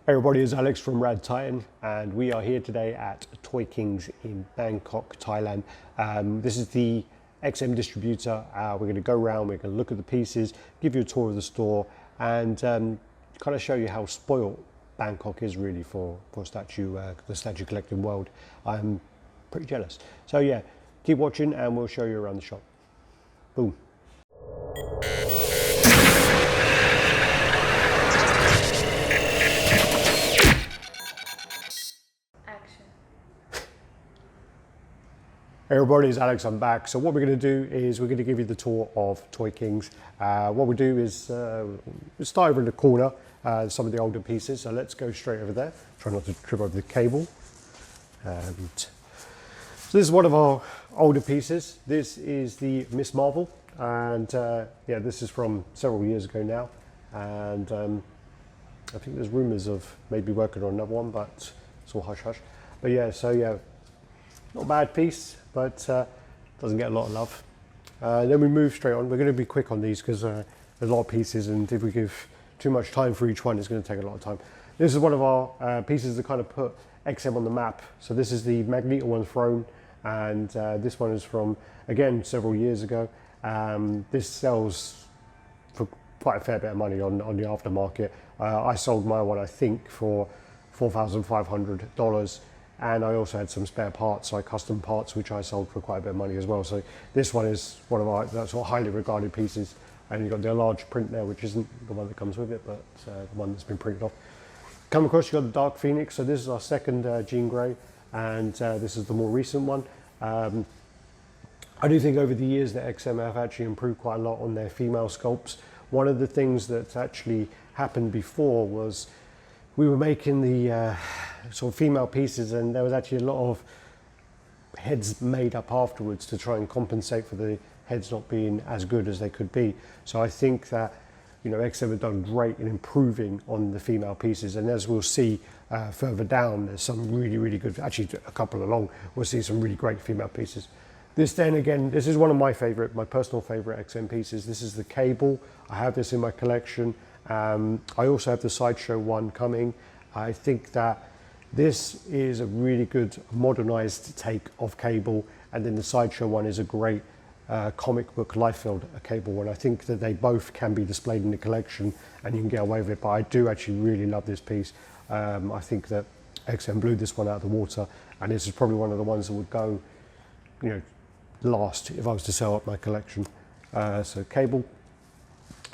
Hey everybody, it's Alex from Radd and we are here today at Toy Kings in Bangkok, Thailand. This is the XM distributor. We're going to go around, we're going to look at the pieces, give you a tour of the store and kind of show you how spoiled Bangkok is really for the statue collecting world. I'm pretty jealous. So yeah, keep watching and we'll show you around the shop. Boom. Hey everybody, it's Alex, I'm back. So what we're going to do is we're going to give you the tour of Toy Kings. What we do is we'll start over in the corner, some of the older pieces. So let's go straight over there. Try not to trip over the cable. So this is one of our older pieces. This is the Miss Marvel. And yeah, this is from several years ago now. And I think there's rumors of maybe working on another one, but it's all hush hush. But yeah, so yeah, not a bad piece, but doesn't get a lot of love. Then we move straight on. We're going to be quick on these because there's a lot of pieces, and if we give too much time for each one, it's going to take a lot of time. This is one of our pieces that kind of put XM on the map. So this is the Magneto One throne, and this one is from, again, several years ago. This sells for quite a fair bit of money on the aftermarket. I sold my one, I think, for $4,500. And I also had some spare parts, like custom parts, which I sold for quite a bit of money as well. So this one is one of our sort of highly regarded pieces. And you've got the large print there, which isn't the one that comes with it, but the one that's been printed off. Come across, you've got the Dark Phoenix. So this is our second Jean Grey, and this is the more recent one. I do think over the years that XM have actually improved quite a lot on their female sculpts. One of the things that actually happened before was we were making the sort of female pieces, and there was actually a lot of heads made up afterwards to try and compensate for the heads not being as good as they could be. So I think that, you know, XM have done great in improving on the female pieces, and as we'll see further down, there's some really, really good, actually a couple along, we'll see some really great female pieces. This then again, this is one of my personal favorite XM pieces. This is the Cable. I have this in my collection. I also have the Sideshow one coming. I think that this is a really good modernized take of Cable, and then the Sideshow one is a great comic book Liefeld Cable one. I think that they both can be displayed in the collection and you can get away with it, but I do actually really love this piece. I think that XM blew this one out of the water, and this is probably one of the ones that would go, you know, last if I was to sell up my collection. So Cable.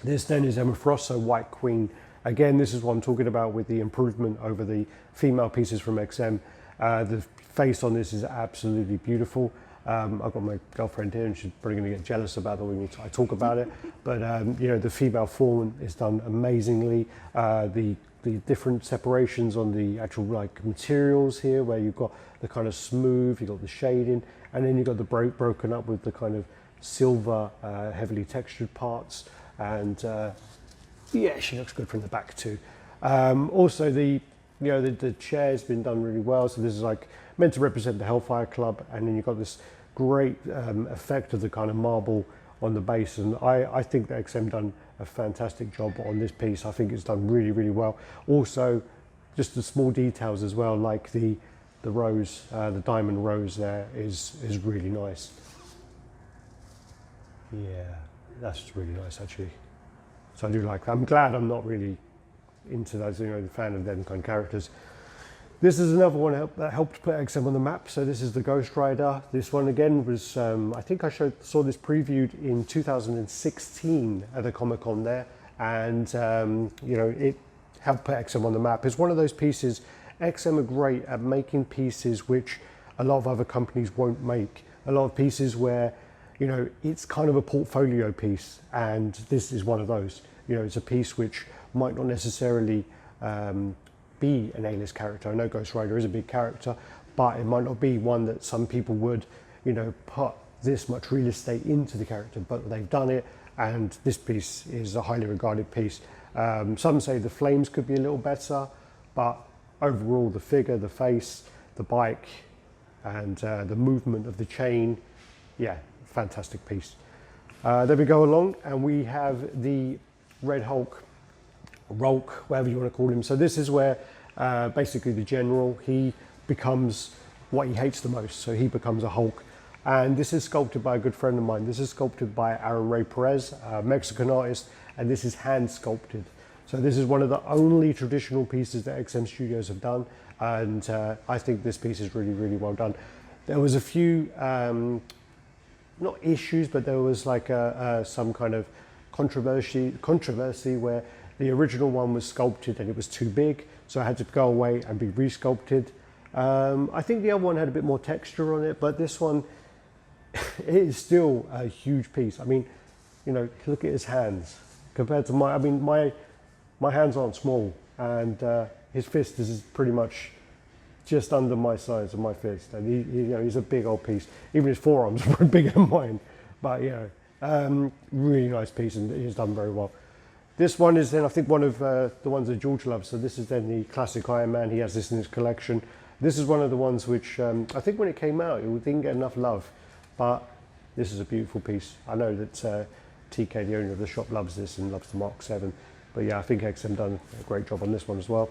This then is Emma Frost, so White Queen. Again, this is what I'm talking about with the improvement over the female pieces from XM. The face on this is absolutely beautiful. I've got my girlfriend here and she's probably going to get jealous about the way I talk about it. But you know, the female form is done amazingly. The different separations on the actual like materials here, where you've got the kind of smooth, you've got the shading, and then you've got the broken up with the kind of silver, heavily textured parts. And yeah, she looks good from the back too. Also, the chair's been done really well. So this is like meant to represent the Hellfire Club, and then you've got this great effect of the kind of marble on the base. And I think that XM done a fantastic job on this piece. I think it's done really, really well. Also, just the small details as well, like the rose, the diamond rose there is really nice. Yeah. That's really nice, actually. So I do like that. I'm glad I'm not really into those, you know, the fan of them kind of characters. This is another one that helped put XM on the map. So this is the Ghost Rider. This one again was, I think I saw this previewed in 2016 at a Comic-Con there. And, you know, it helped put XM on the map. It's one of those pieces, XM are great at making pieces which a lot of other companies won't make. A lot of pieces where, you know, it's kind of a portfolio piece, and this is one of those. You know, it's a piece which might not necessarily be an A-list character. I know Ghost Rider is a big character, but it might not be one that some people would, you know, put this much real estate into the character, but they've done it, and this piece is a highly regarded piece. Some say the flames could be a little better, but overall the figure, the face, the bike, and the movement of the chain, yeah, fantastic piece. Then we go along and we have the Red Hulk, Rolk, whatever you want to call him. So this is where basically the general. He becomes what he hates the most, so he becomes a Hulk. And this is sculpted by a good friend of mine. This is sculpted by Aaron Ray Perez, a Mexican artist, and this is hand sculpted. So this is one of the only traditional pieces that XM Studios have done, and I think this piece is really, really well done. There was a few, not issues, but there was like some kind of controversy where the original one was sculpted and it was too big, so I had to go away and be re-sculpted. I think the other one had a bit more texture on it, but this one, it is still a huge piece. I mean, you know, look at his hands compared to my, I mean, my hands aren't small, and his fist is pretty much just under my size of my fist, and he you know, he's a big old piece. Even his forearms are bigger than mine, but you know, really nice piece, and he's done very well. This one is then, I think, one of the ones that George loves. So this is then the classic Iron Man. He has this in his collection. This is one of the ones which I think when it came out, it didn't get enough love, but this is a beautiful piece. I know that TK, the owner of the shop, loves this and loves the Mark 7. But yeah, I think XM done a great job on this one as well.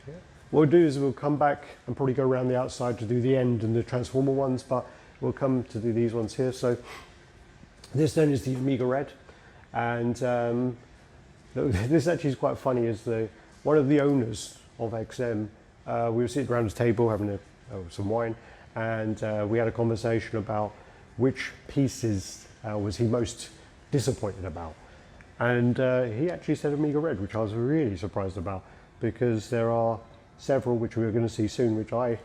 Yeah. What we'll do is we'll come back and probably go around the outside to do the end and the Transformer ones, but we'll come to do these ones here. So this then is the Omega Radd, and this actually is quite funny. Is one of the owners of XM, we were sitting around the table having some wine, and we had a conversation about which pieces was he most disappointed about. And he actually said Omega Radd, which I was really surprised about, because there are several which we're going to see soon, which I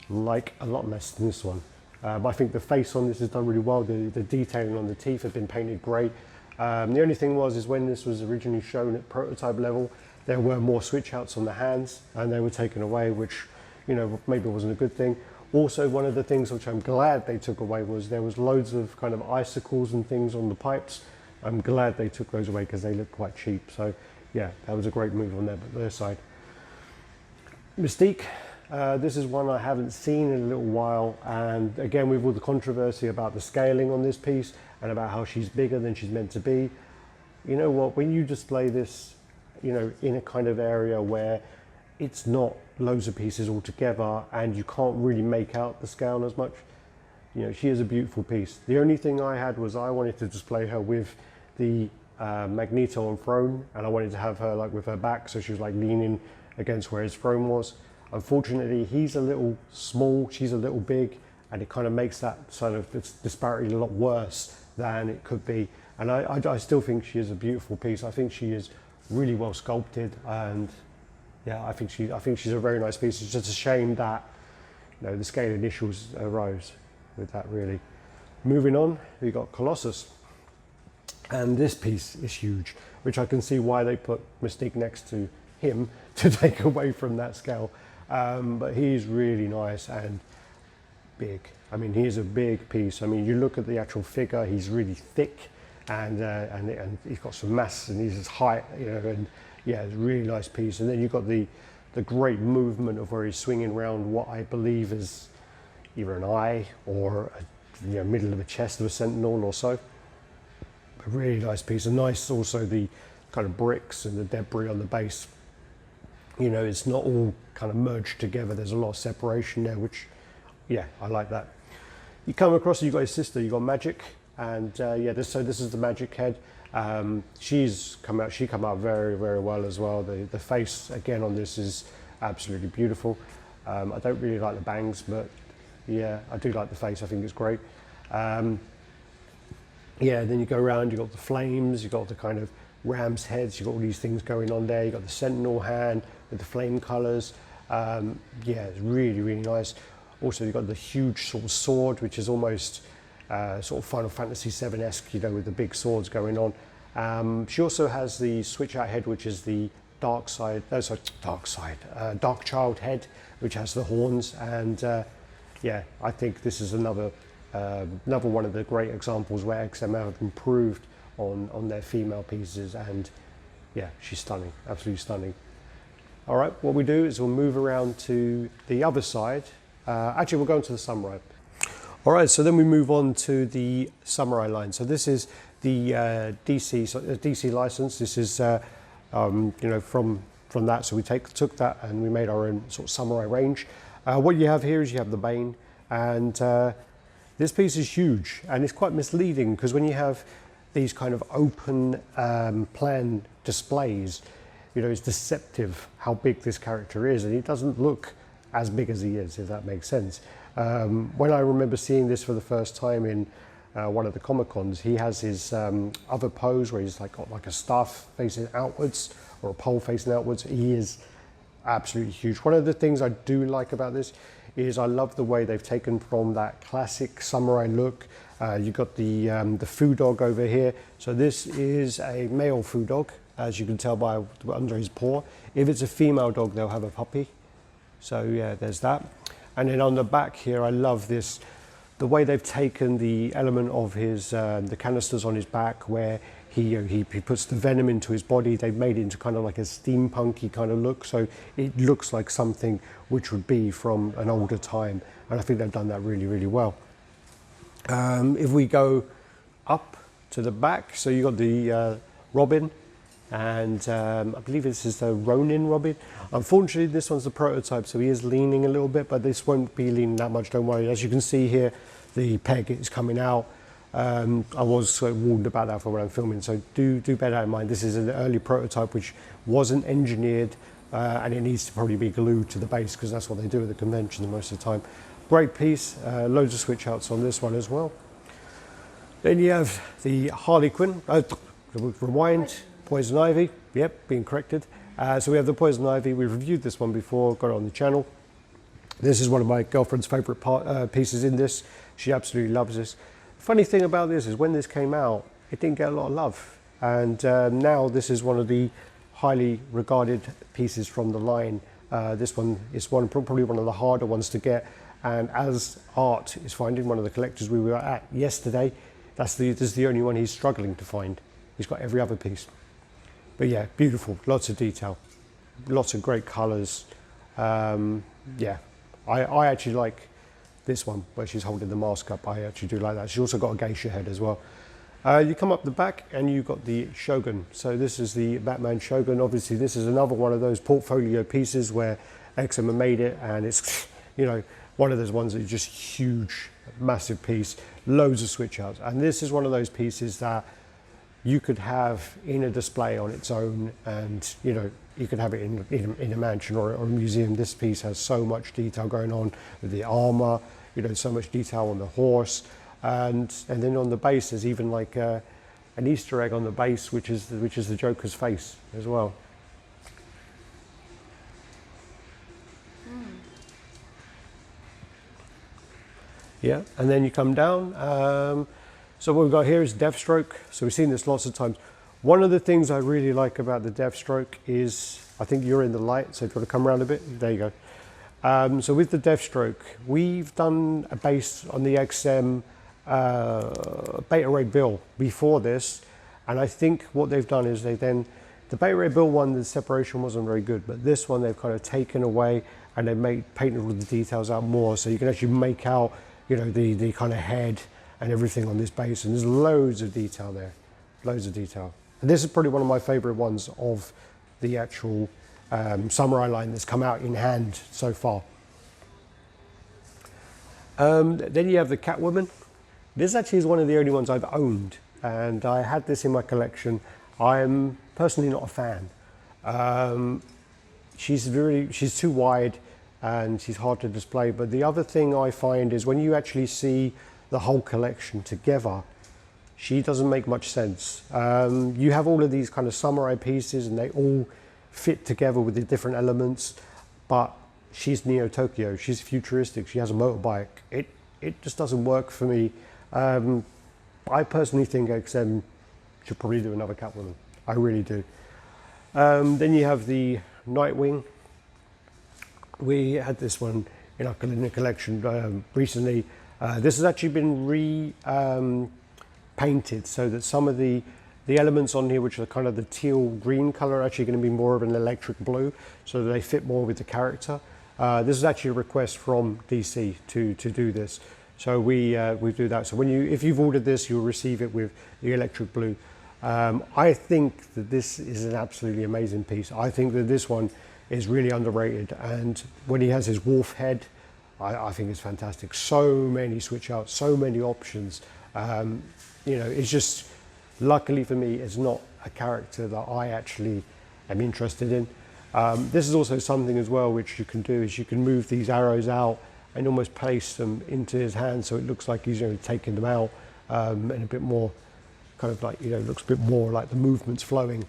like a lot less than this one. But I think the face on this is done really well. The detailing on the teeth have been painted great. The only thing is when this was originally shown at prototype level, there were more switch outs on the hands, and they were taken away, which, you know, maybe wasn't a good thing. Also, one of the things which I'm glad they took away was there was loads of kind of icicles and things on the pipes. I'm glad they took those away because they look quite cheap. So yeah, that was a great move on their side. Mystique, this is one I haven't seen in a little while, and again with all the controversy about the scaling on this piece and about how she's bigger than she's meant to be. You know what, when you display this, you know, in a kind of area where it's not loads of pieces all together and you can't really make out the scale as much, you know, she is a beautiful piece. The only thing I had was I wanted to display her with the Magneto on throne, and I wanted to have her like with her back, so she was like leaning against where his throne was. Unfortunately, he's a little small, she's a little big, and it kind of makes that sort of disparity a lot worse than it could be. And I still think she is a beautiful piece. I think she is really well sculpted, and yeah, I think she's a very nice piece. It's just a shame that, you know, the scaling issues arose with that, really. Moving on, we got Colossus, and this piece is huge, which I can see why they put Mystique next to him to take away from that scale. But he's really nice and big. I mean, he's a big piece. I mean, you look at the actual figure; he's really thick, and he's got some mass, and he's his height, you know, and yeah, it's a really nice piece. And then you've got the great movement of where he's swinging around what I believe is either an eye or a middle of a chest of a sentinel or so. A really nice piece. And nice also the kind of bricks and the debris on the base. You know, it's not all kind of merged together. There's a lot of separation there, which, yeah, I like that. You come across, you've got his sister, you've got Magic, and yeah, this is the Magic head. She come out very, very well as well. The face again on this is absolutely beautiful. I don't really like the bangs, but yeah, I do like the face. I think it's great. Yeah, then you go around, you've got the flames, you've got the kind of ram's heads, you've got all these things going on there. You've got the sentinel hand with the flame colors. Yeah, it's really, really nice. Also, you've got the huge sort of sword, which is almost sort of Final Fantasy VII-esque, you know, with the big swords going on. She also has the switch out head, which is the Dark Child head, which has the horns. And yeah, I think this is another one of the great examples where XM have improved on their female pieces, and yeah, she's stunning, absolutely stunning. All right, what we do is we'll move around to the other side. Actually, we'll go into the Samurai. All right, so then we move on to the Samurai line. So this is the DC license. This is you know, from from that. So we took that and we made our own sort of samurai range. What you have here is you have the Bane, and this piece is huge, and it's quite misleading because when you have these kind of open plan displays, you know, it's deceptive how big this character is, and he doesn't look as big as he is, if that makes sense. When I remember seeing this for the first time in one of the Comic-Cons, he has his other pose where he's like got like a staff facing outwards or a pole facing outwards. He is absolutely huge. One of the things I do like about this is I love the way they've taken from that classic samurai look. You've got the foo dog over here. So this is a male foo dog, as you can tell by under his paw. If it's a female dog, they'll have a puppy. So yeah, there's that. And then on the back here, I love this, the way they've taken the element of his, the canisters on his back where he puts the venom into his body. They've made it into kind of like a steampunky kind of look. So it looks like something which would be from an older time. And I think they've done that really, really well. If we go up to the back, so you got the Robin, and I believe this is the Ronin Robin. Unfortunately, this one's the prototype, so he is leaning a little bit, but this won't be leaning that much, don't worry. As you can see here, the peg is coming out. I was warned about that for when I'm filming, so do bear that in mind. This is an early prototype which wasn't engineered, and it needs to probably be glued to the base because that's what they do at the convention most of the time. Great piece, loads of switch outs on this one as well. Then you have the Harley Quinn, rewind, Poison Ivy, yep, being corrected. So we have the Poison Ivy, we've reviewed this one before, got it on the channel. This is one of my girlfriend's favourite pieces in this. She absolutely loves this. Funny thing about this is when this came out, it didn't get a lot of love. And now this is one of the highly regarded pieces from the line. This one is probably one of the harder ones to get. And as Art is finding, one of the collectors we were at yesterday, this is the only one he's struggling to find. He's got every other piece. But yeah, beautiful, lots of detail, lots of great colours. Yeah, I actually like this one where she's holding the mask up. I actually do like that. She's also got a geisha head as well. You come up the back and you've got the Shogun. So this is the Batman Shogun. Obviously this is another one of those portfolio pieces where XM made it, and it's, you know, one of those ones that is just huge, massive piece, loads of switch outs. And this is one of those pieces that you could have in a display on its own, and you know, you could have it in a mansion or a museum. This piece has so much detail going on with the armor, you know, so much detail on the horse, and then on the base there's even like an Easter egg on the base, which is the Joker's face as well. Yeah, and then you come down. So what we've got here is Deathstroke. So we've seen this lots of times. One of the things I really like about the Deathstroke is, I think you're in the light, so if you want to come around a bit, there you go. So with the Deathstroke, we've done a base on the XM Beta Ray Bill before this, and I think what they've done is the Beta Ray Bill one, the separation wasn't very good, but this one they've kind of taken away and they've painted all the details out more, so you can actually make out, you know, the kind of head and everything on this base, and there's loads of detail there, loads of detail. And this is probably one of my favorite ones of the actual samurai line that's come out in hand so far. Then you have the Catwoman. This actually is one of the only ones I've owned, and I had this in my collection. I'm personally not a fan. She's too wide and she's hard to display, but the other thing I find is when you actually see the whole collection together, she doesn't make much sense. You have all of these kind of samurai pieces and they all fit together with the different elements, but she's Neo Tokyo, she's futuristic, she has a motorbike. It just doesn't work for me. I personally think XM should probably do another Catwoman. I really do. Then you have the Nightwing. We had this one in our collection recently. This has actually been painted so that some of the elements on here, which are kind of the teal green color, are actually going to be more of an electric blue, so that they fit more with the character. This is actually a request from DC to do this, so we do that. So if you've ordered this, you'll receive it with the electric blue. I think that this is an absolutely amazing piece. I think that this one is really underrated, and when he has his wolf head, I think it's fantastic. So many switch outs, so many options. You know, it's just, luckily for me, it's not a character that I actually am interested in. This is also something as well which you can do, is you can move these arrows out and almost place them into his hand so it looks like he's, you know, taking them out, and a bit more kind of like, you know, looks a bit more like the movement's flowing.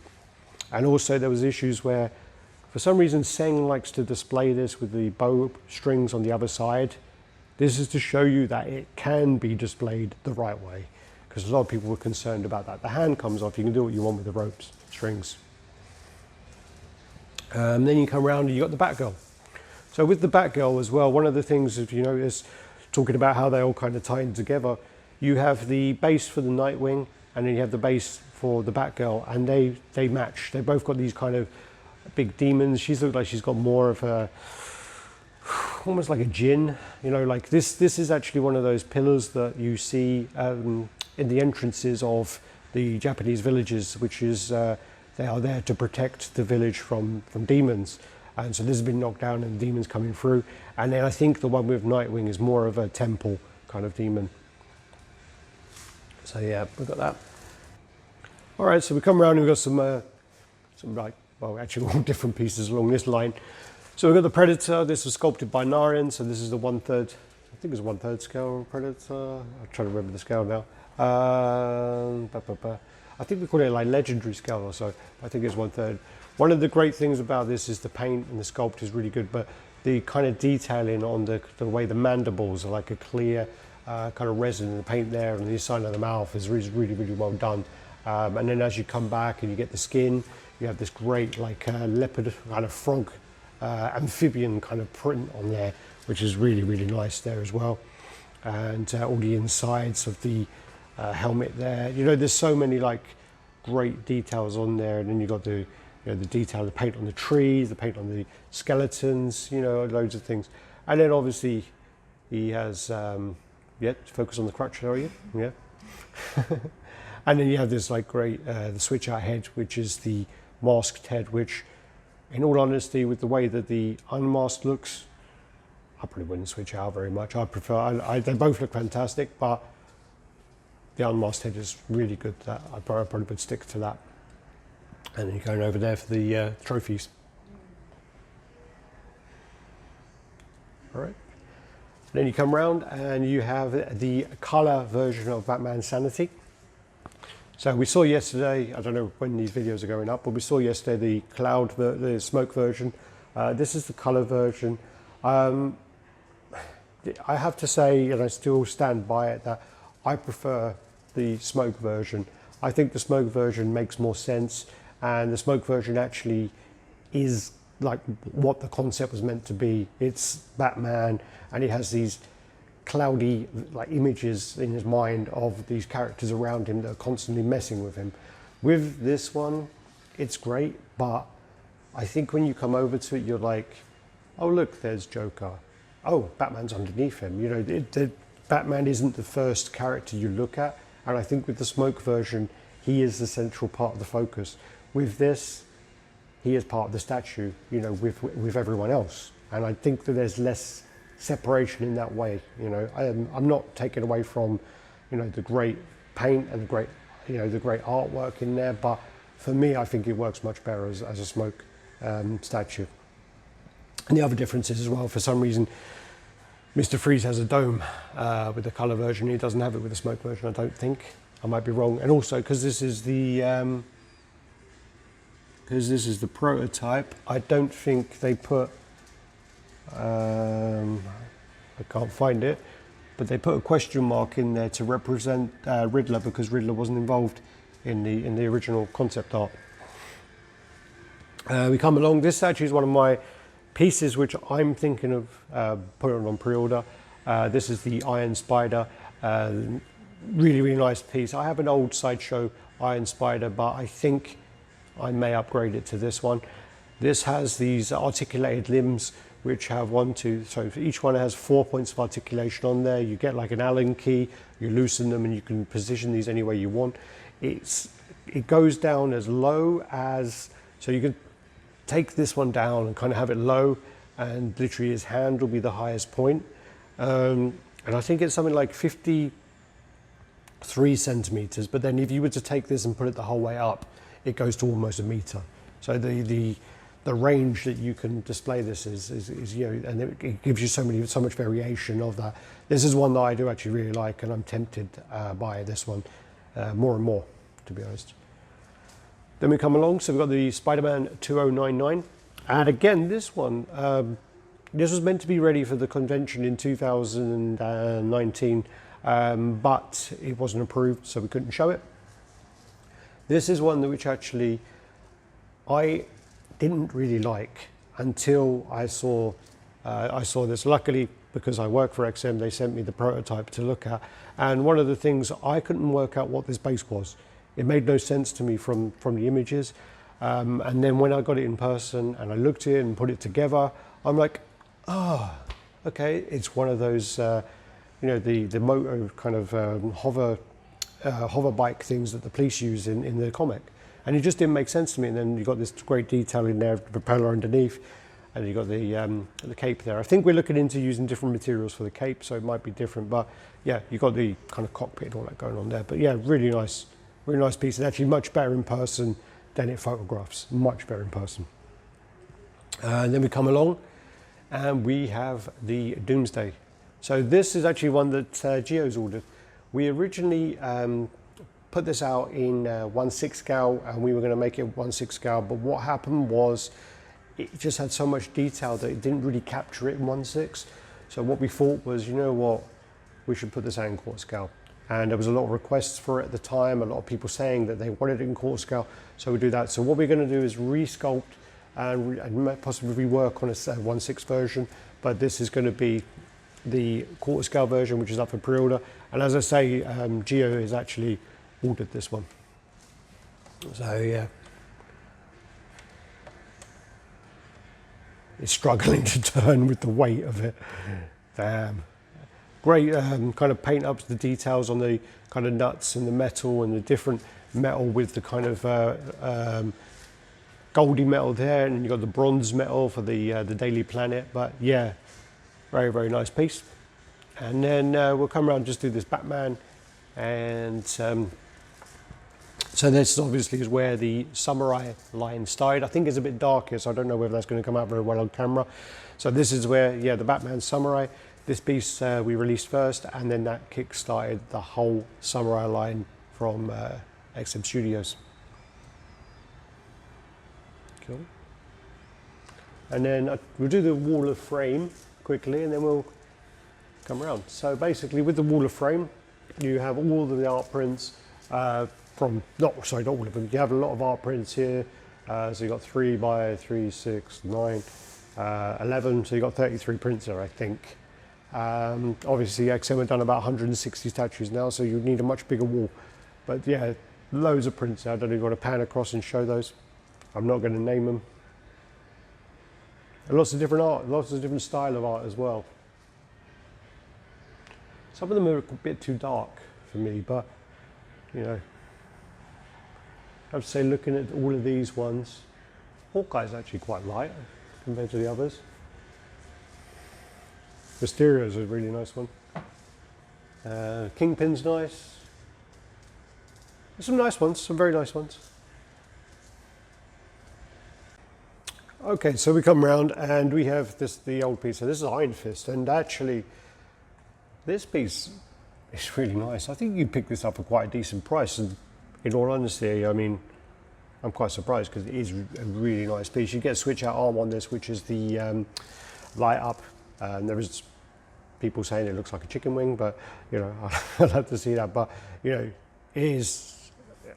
And also there was issues where for some reason Seng likes to display this with the bow strings on the other side. This is to show you that it can be displayed the right way, because a lot of people were concerned about that. The hand comes off, you can do what you want with the ropes, strings. Then you come around and you've got the Batgirl. So with the Batgirl as well, one of the things, if you notice, talking about how they all kind of tie in together, you have the base for the Nightwing, and then you have the base for the Batgirl, and they match. They've both got these kind of big demons. She's looked like she's got more of a, almost like a djinn, you know, like this is actually one of those pillars that you see in the entrances of the Japanese villages, which is they are there to protect the village from demons. And so this has been knocked down and demons coming through. And then I think the one with Nightwing is more of a temple kind of demon. So yeah, we've got that. All right, so we come around and we've got some like, well, actually all different pieces along this line. So we've got the Predator. This was sculpted by Naren. So this is the 1/3, I think it's 1/3 scale Predator. I'm trying to remember the scale now. I think we call it like legendary scale or so. I think it's 1/3. One of the great things about this is the paint and the sculpt is really good, but the kind of detailing on the way the mandibles are like a clear kind of resin in the paint there, and the inside of the mouth is really, really well done. And then as you come back and you get the skin, you have this great like leopard kind of frog amphibian kind of print on there, which is really, really nice there as well. And all the insides of the helmet there, you know, there's so many like great details on there. And then you've got the, you know, the detail, the paint on the trees, the paint on the skeletons, you know, loads of things. And then obviously he has, yeah, focus on the crutch, are you? Yeah. And then you have this like great, the switch out head, which is the masked head, which in all honesty, with the way that the unmasked looks, I probably wouldn't switch out very much. I prefer, they both look fantastic, but the unmasked head is really good. That I probably would stick to that. And then you're going over there for the trophies. All right. Then you come around and you have the colour version of Batman Sanity. So we saw yesterday, I don't know when these videos are going up, but we saw yesterday the smoke version. This is the colour version. I have to say, and I still stand by it, that I prefer the smoke version. I think the smoke version makes more sense, and the smoke version actually is like what the concept was meant to be. It's Batman, and he has these cloudy like images in his mind of these characters around him that are constantly messing with him. With this one, it's great, but I think when you come over to it, you're like, oh look, there's Joker. Oh, Batman's underneath him. You know, Batman isn't the first character you look at, and I think with the smoke version, he is the central part of the focus. With this, he is part of the statue, you know, with everyone else, and I think that there's less separation in that way. You know, I'm not taking away from, you know, the great paint and the great, you know, the great artwork in there, but for me, I think it works much better as a smoke statue. And the other difference is as well, for some reason, Mr. Freeze has a dome with the colour version. He doesn't have it with the smoke version, I don't think. I might be wrong. And also, because this is the prototype, I don't think they put, I can't find it, but they put a question mark in there to represent Riddler, because Riddler wasn't involved in the original concept art. We come along. This actually is one of my pieces which I'm thinking of putting on pre-order. This is the Iron Spider. Really, really nice piece. I have an old Sideshow Iron Spider, but I think I may upgrade it to this one. This has these articulated limbs which have so for each one it has 4 points of articulation on there. You get like an Allen key, you loosen them and you can position these any way you want. It's it goes down as low as, so you can take this one down and kind of have it low, and literally his hand will be the highest point. And I think it's something like 53 centimeters, but then if you were to take this and put it the whole way up, it goes to almost a meter. So the range that you can display this is you know, and it gives you so much variation of that. This is one that I do actually really like, and I'm tempted by this one more and more, to be honest. Then we come along, so we've got the Spider-Man 2099, and again this one, this was meant to be ready for the convention in 2019, but it wasn't approved, so we couldn't show it. This is one that which actually I didn't really like until I saw this. Luckily, because I work for XM, they sent me the prototype to look at, and one of the things, I couldn't work out what this base was. It made no sense to me from the images, and then when I got it in person and I looked at it and put it together, I'm like, oh, okay, it's one of those, you know, the moto kind of hover bike things that the police use in the comic. And it just didn't make sense to me. And then you've got this great detail in there, the propeller underneath, and you've got the cape there. I think we're looking into using different materials for the cape, so it might be different. But yeah, you've got the kind of cockpit and all that going on there. But yeah, really nice piece. And actually much better in person than it photographs. Much better in person. And then we come along, and we have the Doomsday. So this is actually one that Gio's ordered. We originally put this out in 1/6 scale, and we were going to make it 1/6 scale, but what happened was it just had so much detail that it didn't really capture it in 1/6. So what we thought was, you know what, we should put this out in 1/4 scale. And there was a lot of requests for it at the time, a lot of people saying that they wanted it in 1/4 scale, so we do that. So what we're going to do is resculpt and possibly rework on a 1/6 version, but this is going to be the 1/4 scale version, which is up for pre-order. And as I say, Gio has actually ordered this one. So yeah, it's struggling to turn with the weight of it. Damn. Great kind of paint ups the details on the kind of nuts and the metal and the different metal with the kind of goldy metal there, and you've got the bronze metal for the Daily Planet. But yeah, very, very nice piece. And then we'll come around and just do this Batman, and so this obviously is where the samurai line started. I think it's a bit darker, so I don't know whether that's going to come out very well on camera. So this is where, yeah, the Batman samurai. This piece we released first, and then that kick-started the whole samurai line from XM Studios. Cool. And then we'll do the wall of frame quickly, and then we'll come around. So basically, with the wall of frame, you have all of the art prints from, not all of them, you have a lot of art prints here. So you've got 3 by 3, 6, 9, 11, so you've got 33 prints there, I think. Obviously, XM have done about 160 statues now, so you need a much bigger wall. But yeah, loads of prints. I don't know if you want to pan across and show those. I'm not going to name them. And lots of different art, lots of different style of art as well. Some of them are a bit too dark for me, but you know, I have to say, looking at all of these ones, Hawkeye's actually quite light compared to the others. Mysterio's a really nice one. Kingpin's nice. There's some nice ones, some very nice ones. Okay, so we come around and we have the old piece. So this is Iron Fist, and actually this piece is really nice. I think you picked this up for quite a decent price, and in all honesty, I mean, I'm quite surprised because it is a really nice piece. You get switch out arm on this, which is the light up. There is people saying it looks like a chicken wing, but you know, I'd have to see that. But you know, it is,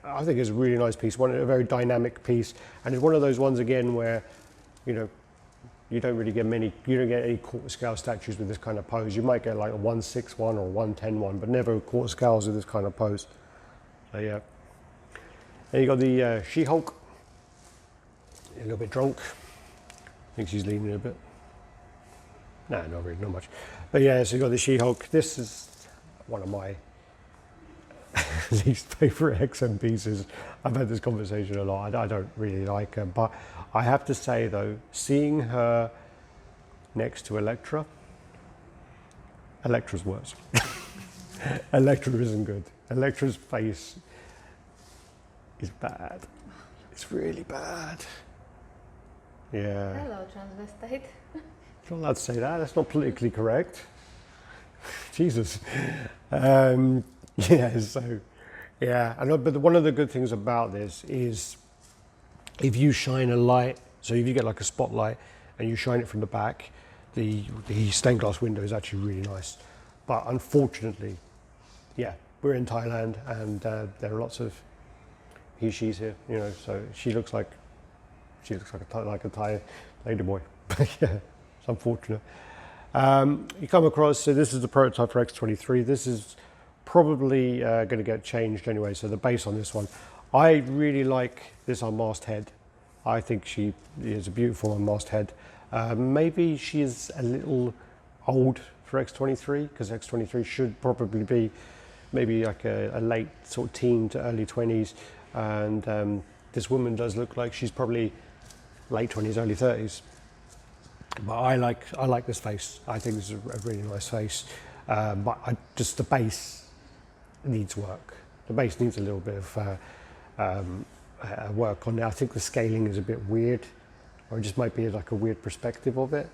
I think it's a really nice piece, a very dynamic piece, and it's one of those ones again where, you know, you don't really get many, you don't get any 1/4 scale statues with this kind of pose. You might get like a 1/6 one or a 1/10 one, but never 1/4 scales with this kind of pose. So yeah. Then you got the She-Hulk, a little bit drunk. I think she's leaning a bit. No, not really, not much. But yeah, so you got the She-Hulk. This is one of my least favourite XM pieces. I've had this conversation a lot. I don't really like her, but I have to say though, seeing her next to Elektra, Elektra's worse. Elektra isn't good. Elektra's face is bad. It's really bad. Yeah. Hello, transvestite. You're not allowed to say that. That's not politically correct. Jesus. Yeah, so, yeah. But one of the good things about this is if you shine a light, so if you get like a spotlight and you shine it from the back, the stained glass window is actually really nice. But unfortunately, yeah, we're in Thailand and there are lots of he, she's here, you know, so she looks like a Thai lady boy. Yeah, it's unfortunate. You come across, so this is the prototype for X23. This is probably going to get changed anyway, so the base on this one. I really like this unmasked head. I think she is a beautiful unmasked head. Maybe she is a little old for X23, because X23 should probably be maybe like a late sort of teen to early 20s. And this woman does look like she's probably late 20s, early 30s. But I like this face. I think it's a really nice face. But just the base needs work. The base needs a little bit of work on it. I think the scaling is a bit weird, or it just might be like a weird perspective of it.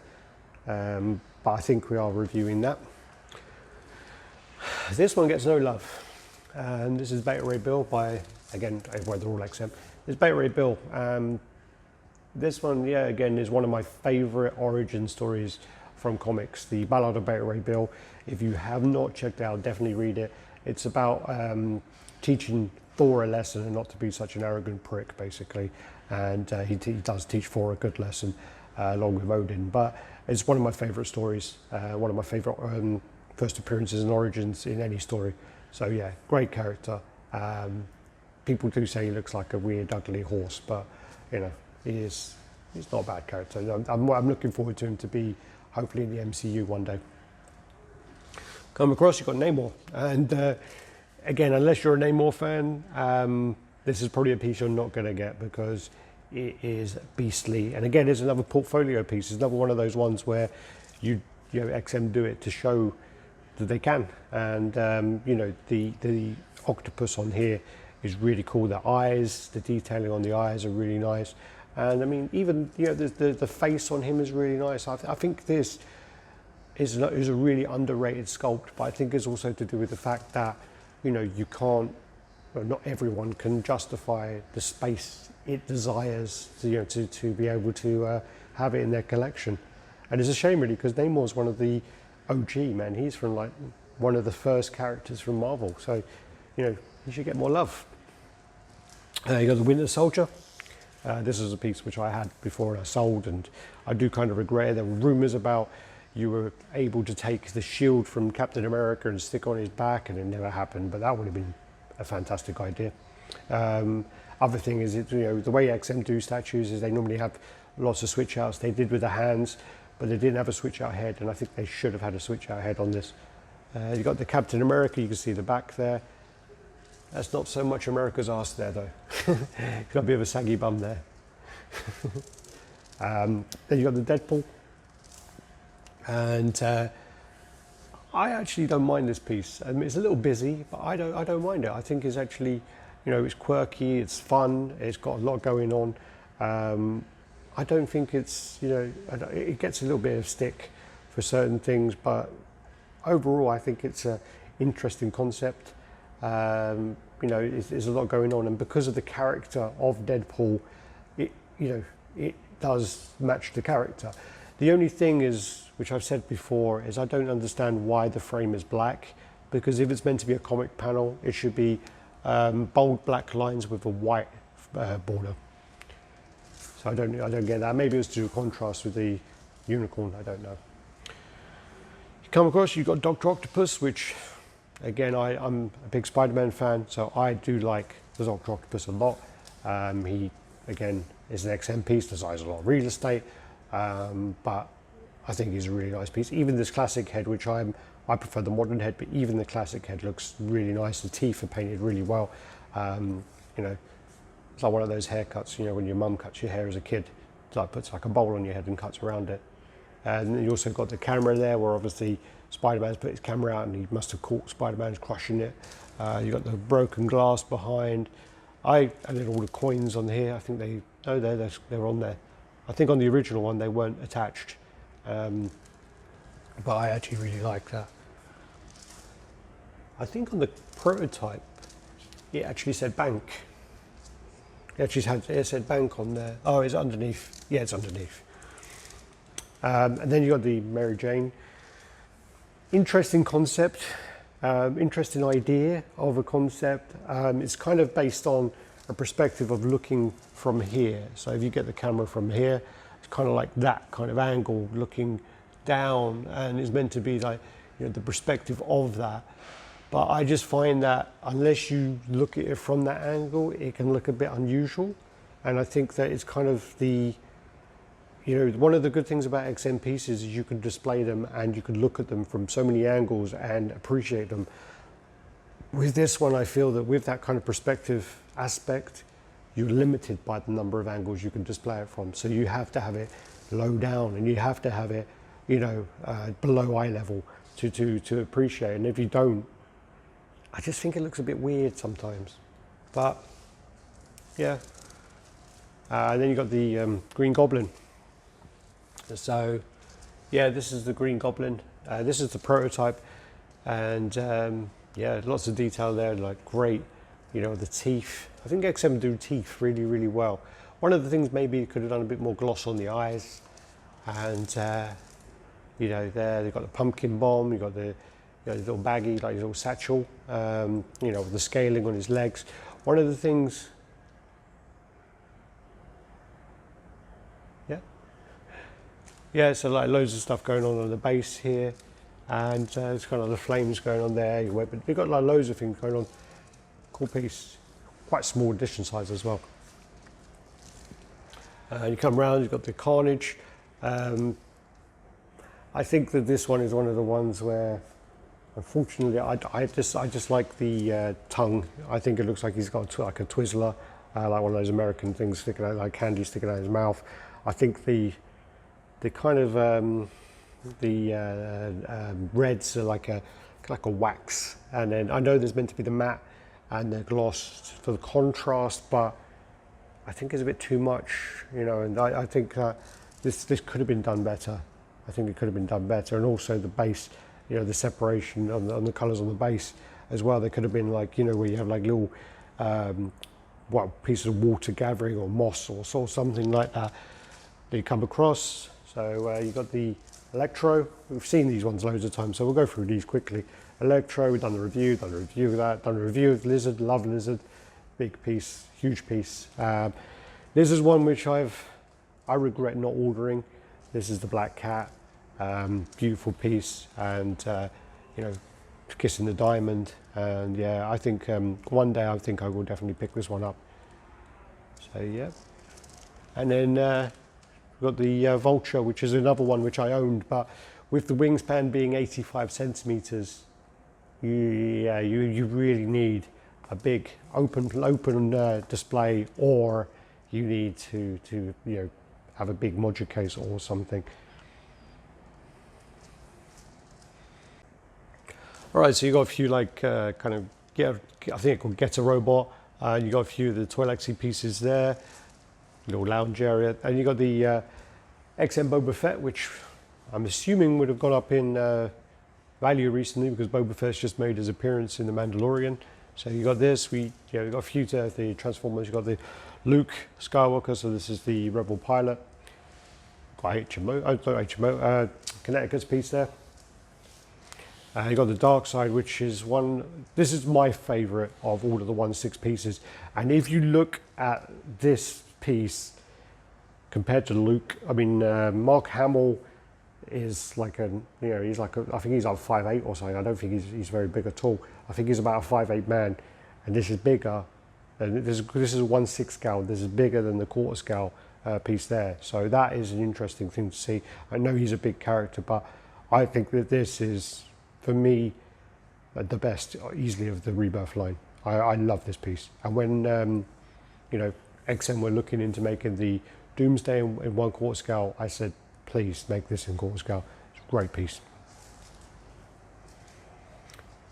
But I think we are reviewing that. This one gets no love. And this is Beta Ray Bill by, again, well, they're all XM. This Beta Ray Bill. This one, yeah, again, is one of my favorite origin stories from comics, the Ballad of Beta Ray Bill. If you have not checked it out, definitely read it. It's about teaching Thor a lesson and not to be such an arrogant prick, basically. And he does teach Thor a good lesson along with Odin. But it's one of my favorite stories, one of my favorite first appearances and origins in any story. So yeah, great character. People do say he looks like a weird, ugly horse, but you know, he's not a bad character. I'm looking forward to him to be hopefully in the MCU one day. Come across, you've got Namor, and again, unless you're a Namor fan, this is probably a piece you're not going to get because it is beastly. And again, it's another portfolio piece. It's another one of those ones where you know XM do it to show that they can. And you know, the octopus on here is really cool. The eyes, the detailing on the eyes are really nice. And I mean, even you know, the face on him is really nice. I think this is a really underrated sculpt, but I think it's also to do with the fact that you know you can't, well, not everyone can justify the space it desires to, you know, to be able to have it in their collection. And it's a shame really, because Namor's one of the OG, man. He's from like one of the first characters from Marvel, so you know he should get more love. You got the Winter Soldier. This is a piece which I had before and I sold, and I do kind of regret it. There were rumours about you were able to take the shield from Captain America and stick on his back, and it never happened, but that would have been a fantastic idea. Other thing is, you know, the way XM do statues is they normally have lots of switch outs. They did with the hands, but they didn't have a switch out head, and I think they should have had a switch out head on this. You got the Captain America, you can see the back there. That's not so much America's arse there though. Got a bit of a saggy bum there. Then you got the Deadpool. And I actually don't mind this piece. I mean, it's a little busy, but I don't mind it. I think it's actually, you know, it's quirky, it's fun, it's got a lot going on. I don't think it's, you know, it gets a little bit of stick for certain things, but overall I think it's an interesting concept. You know, there's a lot going on, and because of the character of Deadpool, you know, it does match the character. The only thing is, which I've said before, is I don't understand why the frame is black, because if it's meant to be a comic panel, it should be bold black lines with a white border. So I don't get that. Maybe it's to do contrast with the unicorn. I don't know. You come across, you've got Dr. Octopus, which, again, I'm a big Spider-Man fan, so I do like the Dr. Octopus a lot. He, again, is an XM piece, desires a lot of real estate, but I think he's a really nice piece. Even this classic head, which I'm I prefer the modern head, but even the classic head looks really nice. The teeth are painted really well. You know, it's like one of those haircuts, you know, when your mum cuts your hair as a kid, it's like puts like a bowl on your head and cuts around it. And then you also got the camera there, where obviously Spider-Man's put his camera out and he must have caught Spider-Man's crushing it. You got the broken glass behind. I added all the coins on here. I think they're on there. I think on the original one they weren't attached, but I actually really like that. I think on the prototype it actually said bank. It said bank on there. Oh, it's underneath. Yeah, it's underneath. And then you got the Mary Jane. Interesting concept, interesting idea of a concept. It's kind of based on a perspective of looking from here. So if you get the camera from here, it's kind of like that kind of angle looking down, and it's meant to be like, you know, the perspective of that. But I just find that unless you look at it from that angle, it can look a bit unusual. And I think that it's kind of the, you know, one of the good things about XM pieces is you can display them and you can look at them from so many angles and appreciate them. With this one, I feel that with that kind of perspective aspect, you're limited by the number of angles you can display it from. So you have to have it low down and you have to have it, you know, below eye level to appreciate. And if you don't, I just think it looks a bit weird sometimes. But yeah. And then you got the Green Goblin. So yeah, this is the Green Goblin. This is the prototype, and yeah, lots of detail there, like great, you know, the teeth. I think XM do teeth really, really well. One of the things maybe you could have done a bit more gloss on the eyes, and you know, there they've got the pumpkin bomb, you've got the, you know, the little baggy, like his little satchel, you know, the scaling on his legs. One of the things, yeah, so like loads of stuff going on the base here, and it's kind of the flames going on there. But you've got like loads of things going on. Cool piece, quite small edition size as well. You come around, you've got the Carnage. I think that this one is one of the ones where, unfortunately, I just like the tongue. I think it looks like he's got like a Twizzler, like one of those American things sticking out, like candy sticking out of his mouth. I think the kind of reds are like a wax, and then I know there's meant to be the matte and the gloss for the contrast, but I think it's a bit too much, you know. And I think this could have been done better. I think it could have been done better, and also the base, you know, the separation on the colours on the base as well. There could have been like, you know, where you have like little pieces of water gathering or moss or something like that that you come across. So you've got the Electro. We've seen these ones loads of times, so we'll go through these quickly. Electro, we've done a review of that, done a review of Lizard, love Lizard, big piece, huge piece. This is one which I regret not ordering. This is the Black Cat, beautiful piece, and you know, kissing the diamond. And yeah, I think one day I think I will definitely pick this one up. So yeah, and then. Got the Vulture, which is another one which I owned, but with the wingspan being 85 centimeters, you really need a big open display, or you need to you know, have a big module case or something. All right, so you got a few like kind of, yeah, I think it's called Get a Robot. You got a few of the Twi'lexy pieces there. Little lounge area, and you got the XM Boba Fett, which I'm assuming would have gone up in value recently because Boba Fett's just made his appearance in The Mandalorian. So you got this. We got a few of the Transformers. You got the Luke Skywalker. So this is the Rebel pilot. Got HMO, Connecticut's piece there. You got the Dark Side, which is one. This is my favourite of all of the 1/6 pieces. And if you look at this piece compared to Luke, I mean, Mark Hamill is like a, you know, he's like I think he's like 5'8" or something. I don't think he's very big at all. I think he's about a 5'8" man, and this is bigger. And this is a 1/6 scale. This is bigger than the quarter scale piece there. So that is an interesting thing to see. I know he's a big character, but I think that this is for me, the best easily of the Rebirth line. I love this piece. And when, you know, XM were looking into making the Doomsday in 1/4 scale, I said, please make this in 1/4 scale. It's a great piece.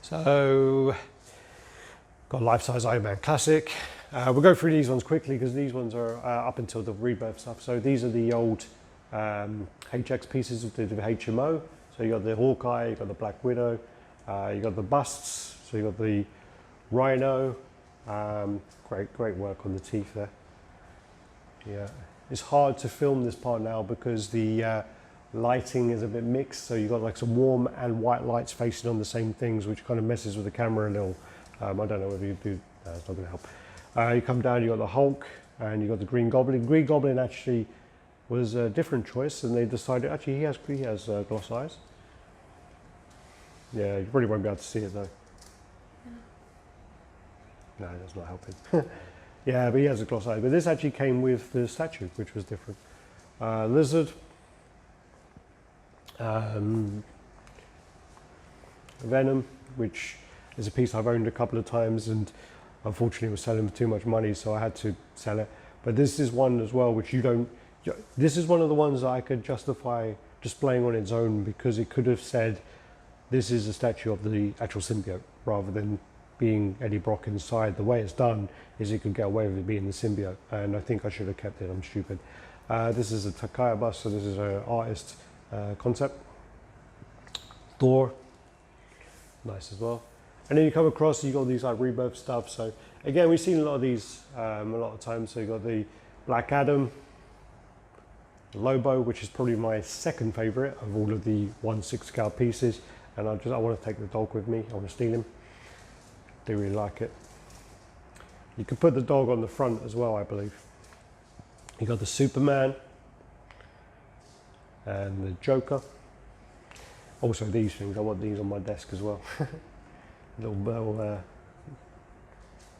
So, got life-size Iron Man Classic. We'll go through these ones quickly because these ones are up until the Rebirth stuff. So these are the old HX pieces of the HMO. So you got the Hawkeye, you got the Black Widow, you got the busts. So you got the Rhino. Great work on the teeth there. Yeah, it's hard to film this part now because the lighting is a bit mixed. So you've got like some warm and white lights facing on the same things, which kind of messes with the camera a little. I don't know whether you do. No, it's not going to help. You come down, you got the Hulk, and you got the Green Goblin. Green Goblin actually was a different choice, and they decided actually he has gloss eyes. Yeah, you probably won't be able to see it though. No, that's not helping. Yeah, but he has a gloss eye. But this actually came with the statue, which was different. Lizard. Venom, which is a piece I've owned a couple of times and unfortunately was selling for too much money, so I had to sell it. But this is one as well which you don't, this is one of the ones that I could justify displaying on its own because it could have said this is a statue of the actual symbiote rather than being Eddie Brock inside. The way it's done is it could get away with it being the symbiote, and I think I should have kept it. I'm stupid. This is a Takaya bust, so this is an artist concept. Thor, nice as well. And then you come across, you got these like Rebirth stuff. So again, we've seen a lot of these a lot of times. So you got the Black Adam, Lobo, which is probably my second favorite of all of the 1/6 scale pieces. And I want to take the dog with me. I want to steal him. Do really like it. You can put the dog on the front as well, I believe. You got the Superman and the Joker. Also these things, I want these on my desk as well. little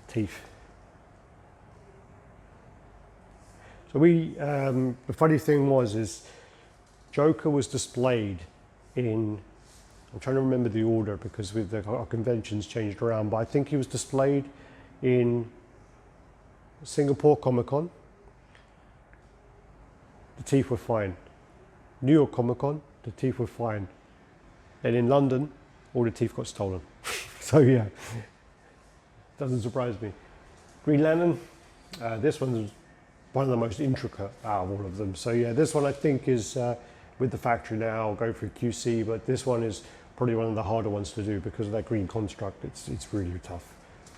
teeth. So the funny thing is Joker was displayed in, I'm trying to remember the order because with our conventions changed around, but I think he was displayed in Singapore Comic Con. The teeth were fine. New York Comic Con, the teeth were fine. And in London, all the teeth got stolen. So yeah, doesn't surprise me. Green Lantern, this one's one of the most intricate out of all of them. So yeah, this one I think is with the factory now, I'll go through QC, but this one is probably one of the harder ones to do because of that green construct. It's really tough,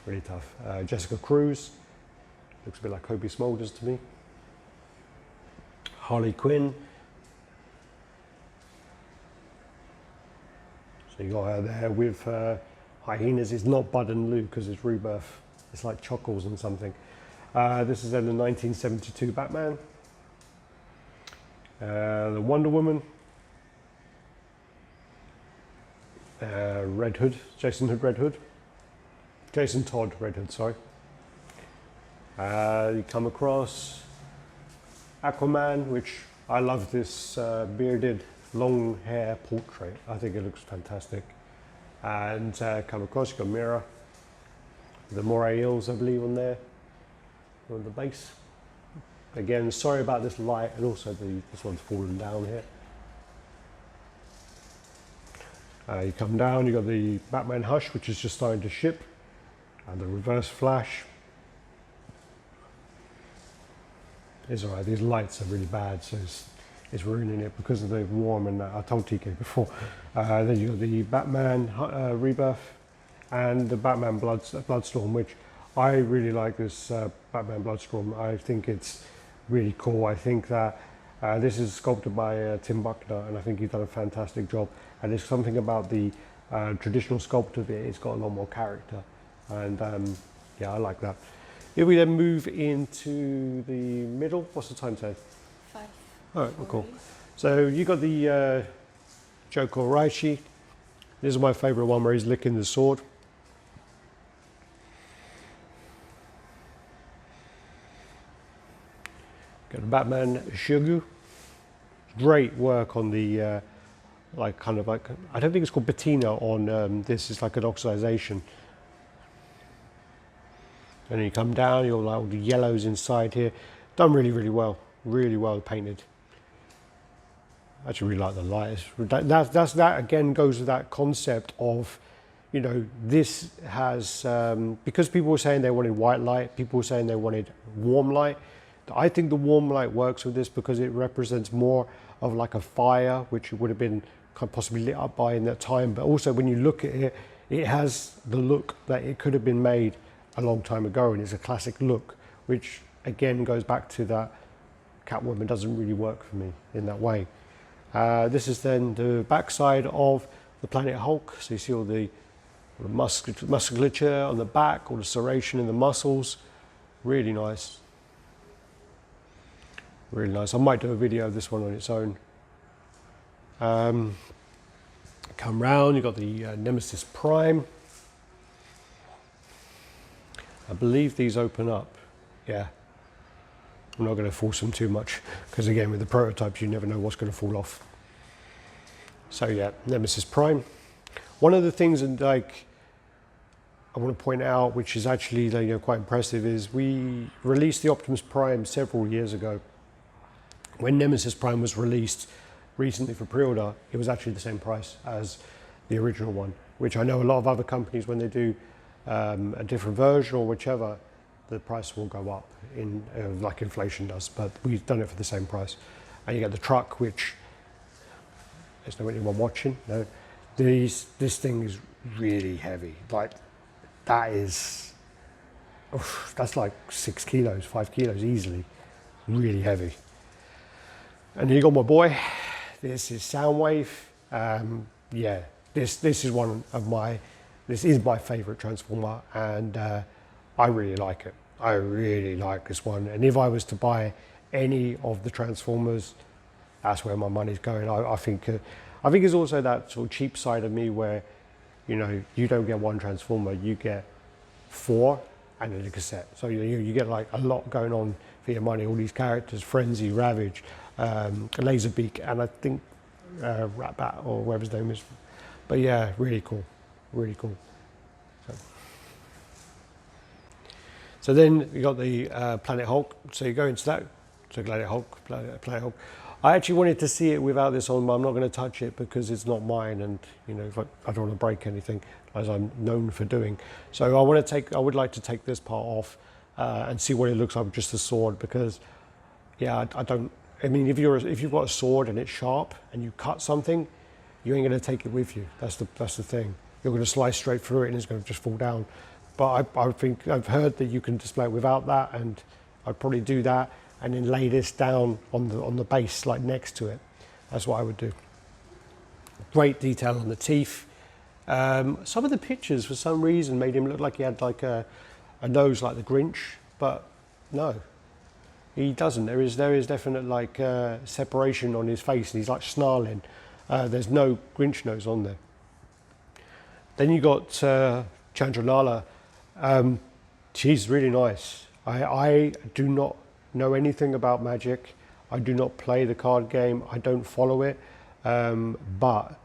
really tough. Jessica Cruz, looks a bit like Kobe Smulders to me. Harley Quinn. So you got her there with hyenas. It's not Bud and Lou because it's Rebirth. It's like Chuckles and something. This is then the 1972 Batman. The Wonder Woman. Red Hood, Jason Hood Red Hood. Jason Todd Red Hood, sorry. You come across Aquaman, which I love this bearded long hair portrait. I think it looks fantastic. And come across, you've got Mira, the Moray Hills, I believe, on there, on the base. Again, sorry about this light, and also this one's fallen down here. You come down, you've got the Batman Hush, which is just starting to ship, and the Reverse Flash. It's alright, these lights are really bad, so it's ruining it because of the warm and I told TK before. Then you've got the Batman Rebirth and the Batman Bloodstorm, which I really like this Batman Bloodstorm. I think it's really cool. I think that this is sculpted by Tim Buckner, and I think he's done a fantastic job. And there's something about the traditional sculpt of it, it's got a lot more character. And yeah, I like that. If we then move into the middle, what's the time say? 5. All right, well, cool. So you got the Joker Raichi. This is my favorite one where he's licking the sword. Got the Batman Shogu. Great work on the like kind of like, I don't think it's called patina on this. It's like an oxidization. And then you come down, you'll like all the yellows inside here. Done really well painted. I actually really like the light. That again goes with that concept of, you know, this has, because people were saying they wanted white light, people were saying they wanted warm light. I think the warm light works with this because it represents more of like a fire, which would have been kind of possibly lit up by in that time. But also when you look at it, it has the look that it could have been made a long time ago, and it's a classic look, which again goes back to that Catwoman doesn't really work for me in that way. This is then the backside of the Planet Hulk. So you see all the musculature on the back, all the serration in the muscles. Really nice. Really nice. I might do a video of this one on its own. Come round, you've got the Nemesis Prime. I believe these open up. Yeah. I'm not going to force them too much because again with the prototypes you never know what's going to fall off. So yeah, Nemesis Prime. One of the things that like I want to point out, which is actually quite impressive, is we released the Optimus Prime several years ago. When Nemesis Prime was released recently for pre-order, it was actually the same price as the original one, which I know a lot of other companies, when they do a different version or whichever, the price will go up in like inflation does, but we've done it for the same price. And you get the truck, which there's no anyone watching. No, this thing is really heavy. Like that is, that's like 6 kilos, 5 kilos easily. Really heavy. And you got my boy. This is Soundwave. Yeah, this is one of my. This is my favourite Transformer, and I really like it. I really like this one. And if I was to buy any of the Transformers, that's where my money's going. I think it's also that sort of cheap side of me where, you know, you don't get one Transformer, you get 4 and then a cassette. So you get like a lot going on for your money. All these characters: Frenzy, Ravage, Laserbeak, and I think Radd or whatever his name is. But yeah, really cool. Really cool. So then you got the Planet Hulk. So you go into that. So Planet Hulk. I actually wanted to see it without this on, but I'm not going to touch it because it's not mine, and you know, I don't want to break anything, as I'm known for doing. So I would like to take this part off and see what it looks like with just the sword, because yeah, I mean, if you've got a sword and it's sharp and you cut something, you ain't going to take it with you. That's the thing. You're going to slice straight through it and it's going to just fall down. But I think I've heard that you can display it without that, and I'd probably do that and then lay this down on the base, like next to it. That's what I would do. Great detail on the teeth. Some of the pictures, for some reason, made him look like he had like a nose like the Grinch, but no, he doesn't. There is definite like separation on his face, and he's like snarling. There's no Grinch nose on there. Then you got Chandranala. She's really nice. I do not know anything about Magic. I do not play the card game. I don't follow it. But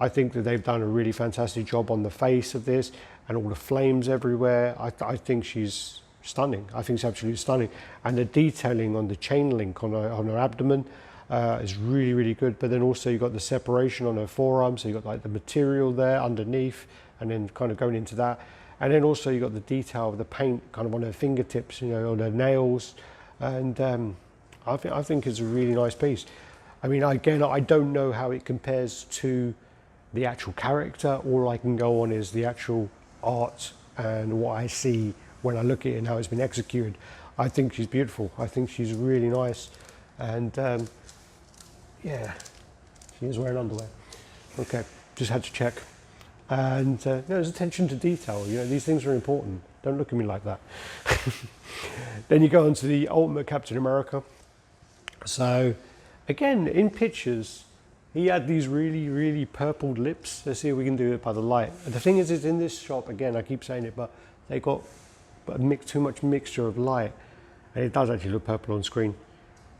I think that they've done a really fantastic job on the face of this and all the flames everywhere. I think she's stunning. I think it's absolutely stunning. And the detailing on the chain link on her abdomen is really, really good. But then also you've got the separation on her forearm. So you've got like the material there underneath and then kind of going into that. And then also you've got the detail of the paint kind of on her fingertips, you know, on her nails. And I think it's a really nice piece. I mean, again, I don't know how it compares to the actual character. All I can go on is the actual art and what I see when I look at it and how it's been executed. I think she's beautiful. I think she's really nice. And yeah, she is wearing underwear. Okay, just had to check. And there's attention to detail. You know, these things are important. Don't look at me like that. Then you go on to the Ultimate Captain America. So again, in pictures, he had these really, really purpled lips. Let's see if we can do it by the light. And the thing is in this shop, again, I keep saying it, but they got too much mixture of light. And it does actually look purple on screen.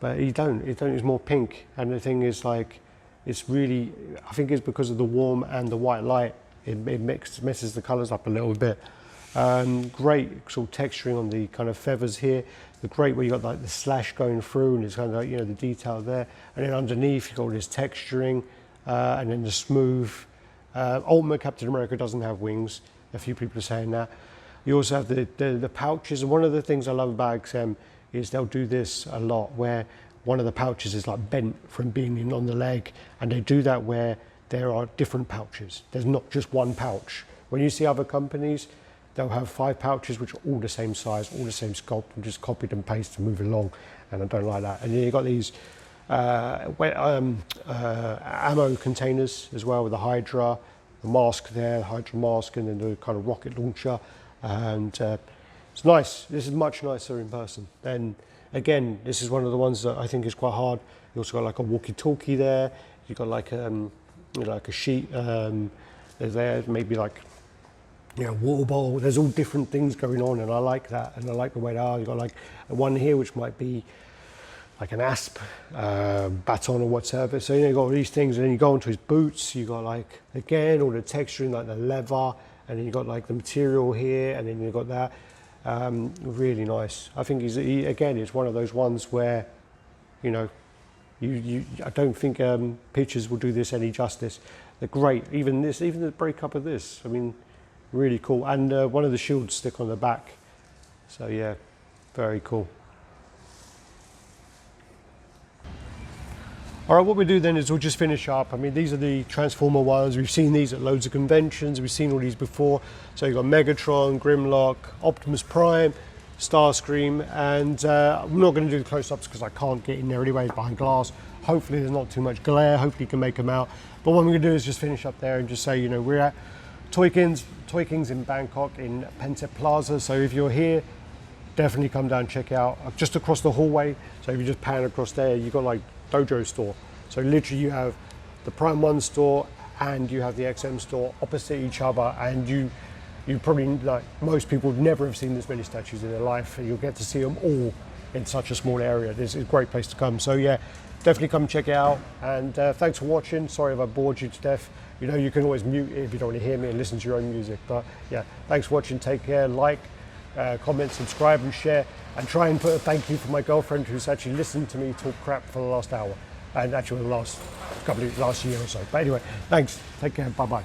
But it's more pink. And the thing is, like, it's really, I think it's because of the warm and the white light, it messes the colours up a little bit. Great sort of texturing on the kind of feathers here. The great where you got like the slash going through, and it's kind of like, you know, the detail there. And then underneath you got all this texturing, and then the smooth. Ultimate Captain America doesn't have wings. A few people are saying that. You also have the pouches, and one of the things I love about XM is they'll do this a lot, where one of the pouches is like bent from being in on the leg, and they do that where there are different pouches. There's not just one pouch. When you see other companies, they'll have 5 pouches which are all the same size, all the same sculpt, and just copied and pasted and move along, and I don't like that. And then you've got these ammo containers as well, with the Hydra, the mask there, the Hydra mask, and then the kind of rocket launcher. And it's nice. This is much nicer in person. And again, this is one of the ones that I think is quite hard. You also got like a walkie-talkie there. You've got like you know, like a sheet there, maybe like, you know, water bottle. There's all different things going on, and I like that. And I like the way they are. You've got like one here which might be like an asp baton or whatever. So, you know, you've got all these things, and then you go onto his boots. You got like, again, all the texturing, like the leather, and then you got like the material here, and then you've got that. Really nice. I think again, it's one of those ones where, you know, I don't think pictures will do this any justice. They're great. Even the breakup of this, I mean, really cool. And one of the shields stick on the back. So yeah, very cool. All right, what we do then is we'll just finish up. I mean, these are the Transformer ones. We've seen these at loads of conventions. We've seen all these before. So you've got Megatron, Grimlock, Optimus Prime, Starscream, and I'm not going to do the close-ups because I can't get in there anyway, behind glass. Hopefully there's not too much glare. Hopefully you can make them out. But what I'm going to do is just finish up there and just say, you know, we're at Toy King's in Bangkok in Pentep Plaza. So if you're here, definitely come down and check out. Just across the hallway. So if you just pan across there, you've got like Dojo store. So literally you have the Prime 1 store and you have the XM store opposite each other, and you probably, like most people, would never have seen this many statues in their life, and you'll get to see them all in such a small area. This is a great place to come. So yeah, definitely come check it out, and thanks for watching. Sorry if I bored you to death. You know, you can always mute if you don't want to hear me and listen to your own music, but yeah, thanks for watching. Take care. Like, comment, subscribe and share, and try and put a thank you for my girlfriend who's actually listened to me talk crap for the last hour, and actually the last year or so. But anyway, thanks, take care, bye bye.